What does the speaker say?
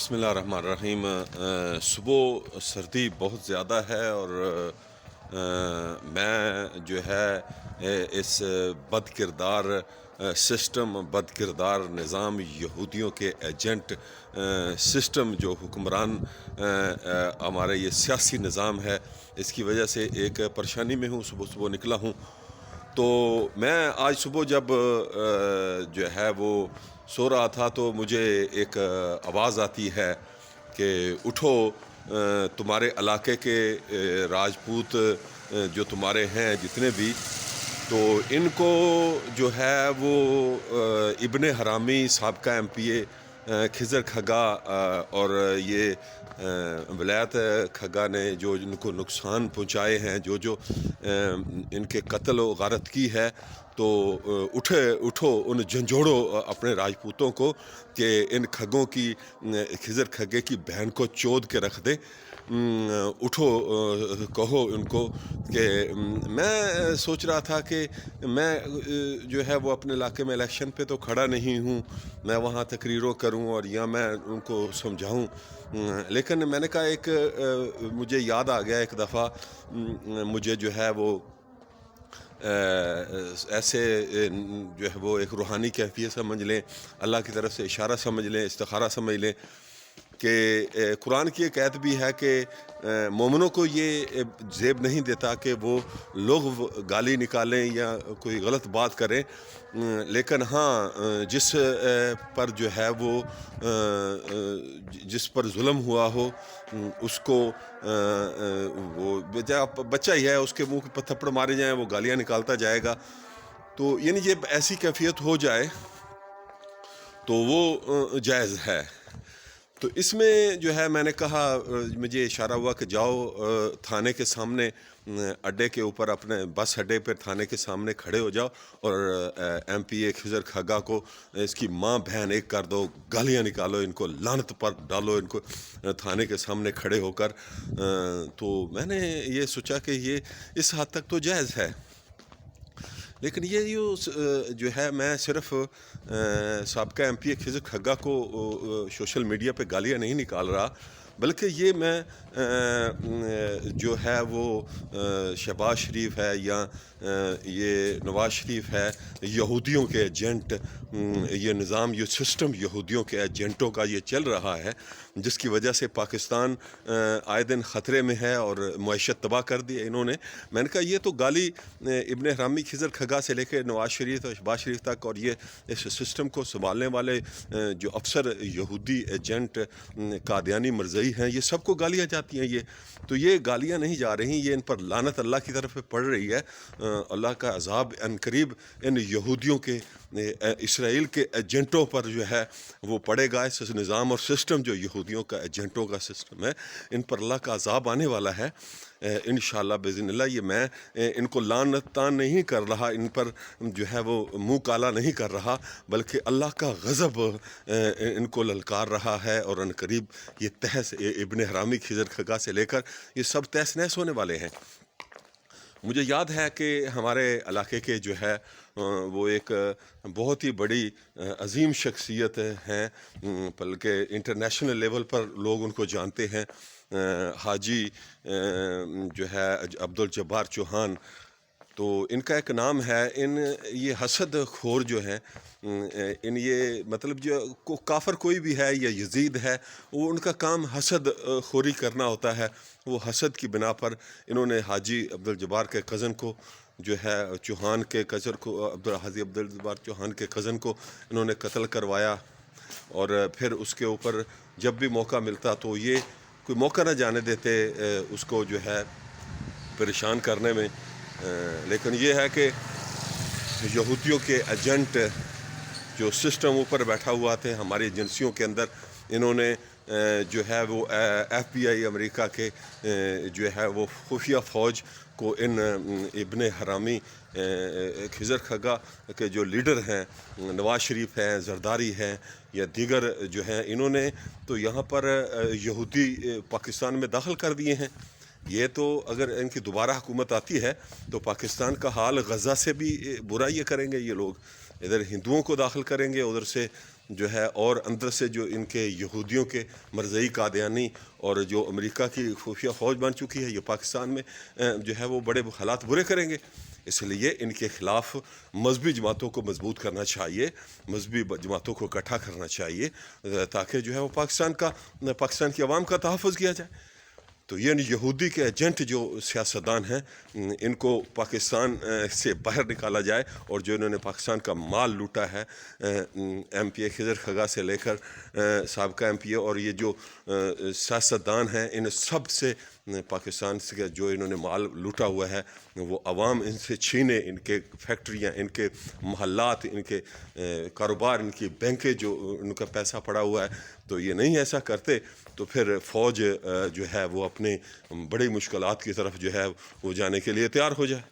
بسم اللہ الرحمن الرحیم۔ صبح سردی بہت زیادہ ہے اور میں جو ہے اس بد کردار سسٹم، بد کردار نظام، یہودیوں کے ایجنٹ سسٹم جو حکمران ہمارے یہ سیاسی نظام ہے، اس کی وجہ سے ایک پریشانی میں ہوں۔ صبح صبح نکلا ہوں تو میں آج صبح جب جو ہے وہ سو رہا تھا تو مجھے ایک آواز آتی ہے کہ اٹھو، تمہارے علاقے کے راجپوت جو تمہارے ہیں جتنے بھی، تو ان کو جو ہے وہ ابن حرامی سابقہ ایم پی اے خضر کھگا اور یہ ولایت کھگا نے جو ان کو نقصان پہنچائے ہیں، جو ان کے قتل و غارت کی ہے، تو اٹھو ان جھنجھوڑو اپنے راجپوتوں کو کہ ان کھگوں کی، خضر کھگے کی بہن کو چود کے رکھ دے۔ اٹھو، کہو ان کو کہ میں سوچ رہا تھا کہ میں جو ہے وہ اپنے علاقے میں الیکشن پہ تو کھڑا نہیں ہوں، میں وہاں تقریروں کروں اور یا میں ان کو سمجھاؤں، لیکن میں نے کہا ایک مجھے یاد آ گیا، ایک دفعہ مجھے جو ہے وہ ایسے جو ہے وہ ایک روحانی کیفیت سمجھ لیں، اللہ کی طرف سے اشارہ سمجھ لیں، استخارہ سمجھ لیں کہ قرآن کی ایک آیت بھی ہے کہ مومنوں کو یہ زیب نہیں دیتا کہ وہ لوگ گالی نکالیں یا کوئی غلط بات کریں، لیکن ہاں جس پر جو ہے وہ جس پر ظلم ہوا ہو اس کو وہ بچہ ہی ہے، اس کے منہ پہ تھپڑ مارے جائیں، وہ گالیاں نکالتا جائے گا، تو یعنی یہ ایسی کیفیت ہو جائے تو وہ جائز ہے۔ تو اس میں جو ہے میں نے کہا، مجھے اشارہ ہوا کہ جاؤ تھانے کے سامنے، اڈے کے اوپر، اپنے بس اڈے پر تھانے کے سامنے کھڑے ہو جاؤ اور ایم پی اے خضر کھگا کو، اس کی ماں بہن ایک کر دو، گالیاں نکالو، ان کو لعنت پر ڈالو، ان کو تھانے کے سامنے کھڑے ہو کر۔ تو میں نے یہ سوچا کہ یہ اس حد تک تو جائز ہے، لیکن یہ جو ہے میں صرف سابقہ ایم پی اے خضر کھگا کو سوشل میڈیا پہ گالیاں نہیں نکال رہا، بلکہ یہ میں جو ہے وہ شہباز شریف ہے یا یہ نواز شریف ہے، یہودیوں کے ایجنٹ، یہ نظام، یہ سسٹم یہودیوں کے ایجنٹوں کا یہ چل رہا ہے، جس کی وجہ سے پاکستان آئے دن خطرے میں ہے اور معیشت تباہ کر دی ہے انہوں نے۔ میں نے کہا یہ تو گالی ابن حرامی خضر کھگا سے لے کے نواز شریف اور شہباز شریف تک، اور یہ اس سسٹم کو سنبھالنے والے جو افسر یہودی ایجنٹ قادیانی مرزئی ہیں، یہ سب کو گالیاں جاتی ہیں، تو یہ گالیاں نہیں جا رہی، یہ ان پر لعنت اللہ کی طرف پڑ رہی ہے۔ اللہ کا عذاب عنقریب ان یہودیوں کے، اسرائیل کے ایجنٹوں پر جو ہے وہ پڑے گا۔ اس نظام اور سسٹم جو یہودیوں کا ایجنٹوں کا سسٹم ہے، ان پر اللہ کا عذاب آنے والا ہے انشاءاللہ باذن اللہ۔ یہ میں ان کو لعنتاں نہیں کر رہا، ان پر جو ہے وہ منہ کالا نہیں کر رہا، بلکہ اللہ کا غضب ان کو للکار رہا ہے، اور عنقریب یہ تہس ابن حرامی خضر کھگا سے لے کر یہ سب تہس نہس ہونے والے ہیں۔ مجھے یاد ہے کہ ہمارے علاقے کے جو ہے وہ ایک بہت ہی بڑی عظیم شخصیت ہیں، بلکہ انٹرنیشنل لیول پر لوگ ان کو جانتے ہیں، حاجی جو ہے عبدالجبار چوہان۔ تو ان کا ایک نام ہے، یہ حسد خور جو ہیں، یہ مطلب جو کافر کوئی بھی ہے یا یزید ہے، وہ ان کا کام حسد خوری کرنا ہوتا ہے۔ وہ حسد کی بنا پر انہوں نے حاجی عبدالجبار کے کزن کو جو ہے، چوہان کے کزن کو، حاجی عبدالجبار چوہان کے کزن کو انہوں نے قتل کروایا، اور پھر اس کے اوپر جب بھی موقع ملتا تو یہ کوئی موقع نہ جانے دیتے اس کو جو ہے پریشان کرنے میں۔ لیکن یہ ہے کہ یہودیوں کے ایجنٹ جو سسٹم اوپر بیٹھا ہوا تھے ہماری ایجنسیوں کے اندر، انہوں نے جو ہے وہ ایف بی آئی امریکہ کے جو ہے وہ خفیہ فوج کو ان ابن حرامی خضر کھگا کے جو لیڈر ہیں، نواز شریف ہیں، زرداری ہیں یا دیگر جو ہیں، انہوں نے تو یہاں پر یہودی پاکستان میں داخل کر دیے ہیں۔ یہ تو اگر ان کی دوبارہ حکومت آتی ہے تو پاکستان کا حال غزہ سے بھی برا یہ کریں گے، یہ لوگ ادھر ہندوؤں کو داخل کریں گے، ادھر سے جو ہے اور اندر سے جو ان کے یہودیوں کے مرزئی قادیانی اور جو امریکہ کی خفیہ فوج بن چکی ہے یہ پاکستان میں جو ہے وہ بڑے حالات برے کریں گے. اس لیے ان کے خلاف مذہبی جماعتوں کو مضبوط کرنا چاہیے, مذہبی جماعتوں کو اکٹھا کرنا چاہیے تاکہ جو ہے وہ پاکستان کی عوام کا تحفظ کیا جائے. تو یہ یہودی کے ایجنٹ جو سیاستدان ہیں ان کو پاکستان سے باہر نکالا جائے, اور جو انہوں نے پاکستان کا مال لوٹا ہے ایم پی اے خضر خگا سے لے کر سابقہ ایم پی اے اور یہ جو سیاستدان ہیں ان سب سے پاکستان سے جو انہوں نے مال لوٹا ہوا ہے وہ عوام ان سے چھینے, ان کے فیکٹریاں, ان کے محلات, ان کے کاروبار, ان کی بینکیں جو ان کا پیسہ پڑا ہوا ہے. تو یہ نہیں ایسا کرتے تو پھر فوج جو ہے وہ اپنے بڑی مشکلات کی طرف جو ہے وہ جانے کے لیے تیار ہو جائے.